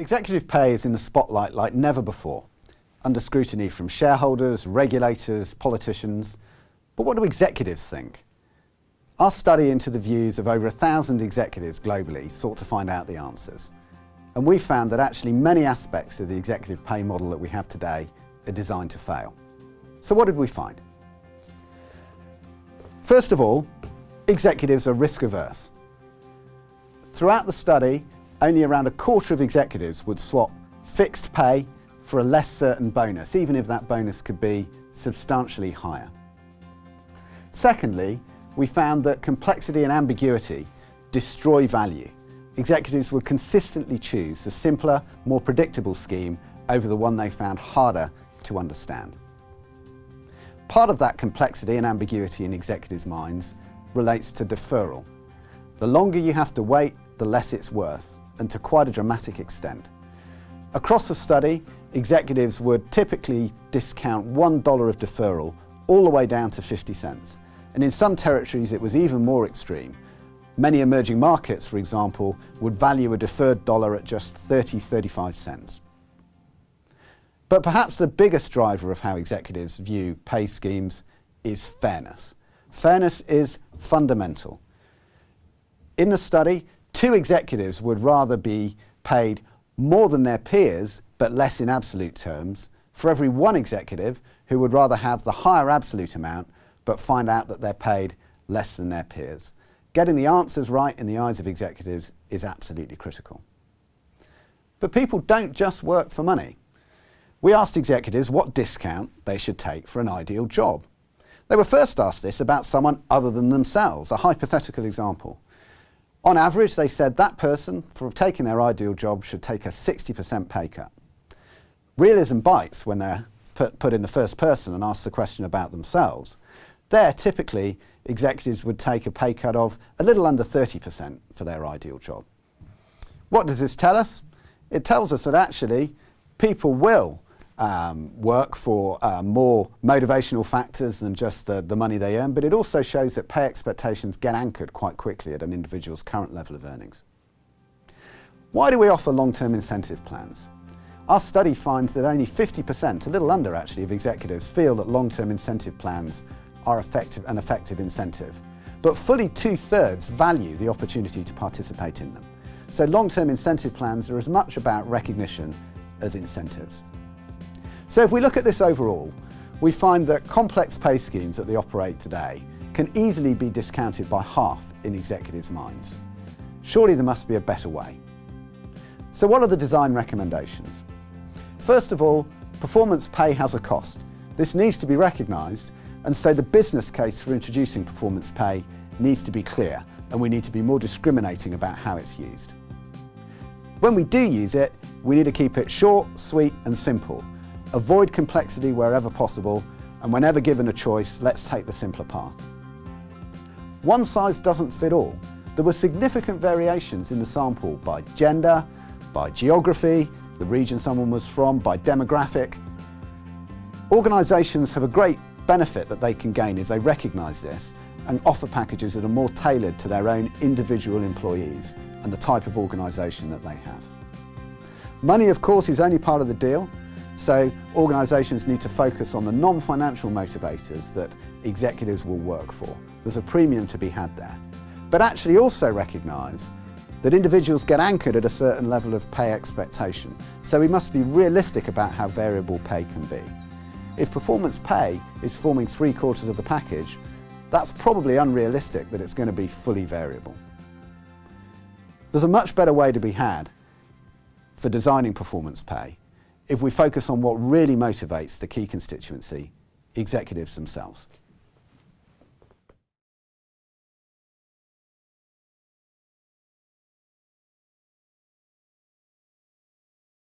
Executive pay is in the spotlight like never before, under scrutiny from shareholders, regulators, politicians. But what do executives think? Our study into the views of over 1,000 executives globally sought to find out the answers. And we found that actually many aspects of the executive pay model that we have today are designed to fail. So what did we find? First of all, executives are risk averse. Throughout the study, only around a quarter of executives would swap fixed pay for a less certain bonus, even if that bonus could be substantially higher. Secondly, we found that complexity and ambiguity destroy value. Executives would consistently choose a simpler, more predictable scheme over the one they found harder to understand. Part of that complexity and ambiguity in executives' minds relates to deferral. The longer you have to wait, the less it's worth, and to quite a dramatic extent. Across the study, executives would typically discount $1 of deferral all the way down to 50 cents. And in some territories it was even more extreme. Many emerging markets, for example, would value a deferred dollar at just 35 cents. But perhaps the biggest driver of how executives view pay schemes is fairness. Fairness is fundamental. In the study, 2 executives would rather be paid more than their peers, but less in absolute terms, for every 1 executive who would rather have the higher absolute amount, but find out that they're paid less than their peers. Getting the answers right in the eyes of executives is absolutely critical. But people don't just work for money. We asked executives what discount they should take for an ideal job. They were first asked this about someone other than themselves, a hypothetical example. On average, they said that person, for taking their ideal job, should take a 60% pay cut. Realism bites when they're put in the first person and asked the question about themselves. There, typically, executives would take a pay cut of a little under 30% for their ideal job. What does this tell us? It tells us that actually people will work for more motivational factors than just the money they earn, but it also shows that pay expectations get anchored quite quickly at an individual's current level of earnings. Why do we offer long-term incentive plans? Our study finds that only 50%, a little under actually, of executives feel that long-term incentive plans are an effective incentive, but fully 2/3 value the opportunity to participate in them. So long-term incentive plans are as much about recognition as incentives. So if we look at this overall, we find that complex pay schemes that they operate today can easily be discounted by half in executives' minds. Surely there must be a better way. So what are the design recommendations? First of all, performance pay has a cost. This needs to be recognised, and so the business case for introducing performance pay needs to be clear, and we need to be more discriminating about how it's used. When we do use it, we need to keep it short, sweet and simple. Avoid complexity wherever possible, and whenever given a choice, let's take the simpler path. One size doesn't fit all. There were significant variations in the sample by gender, by geography, the region someone was from, by demographic. Organisations have a great benefit that they can gain if they recognise this and offer packages that are more tailored to their own individual employees and the type of organisation that they have. Money, of course, is only part of the deal, so organisations need to focus on the non-financial motivators that executives will work for. There's a premium to be had there. But actually also recognise that individuals get anchored at a certain level of pay expectation, so we must be realistic about how variable pay can be. If performance pay is forming 3/4 of the package, that's probably unrealistic that it's going to be fully variable. There's a much better way to be had for designing performance pay if we focus on what really motivates the key constituency, executives themselves.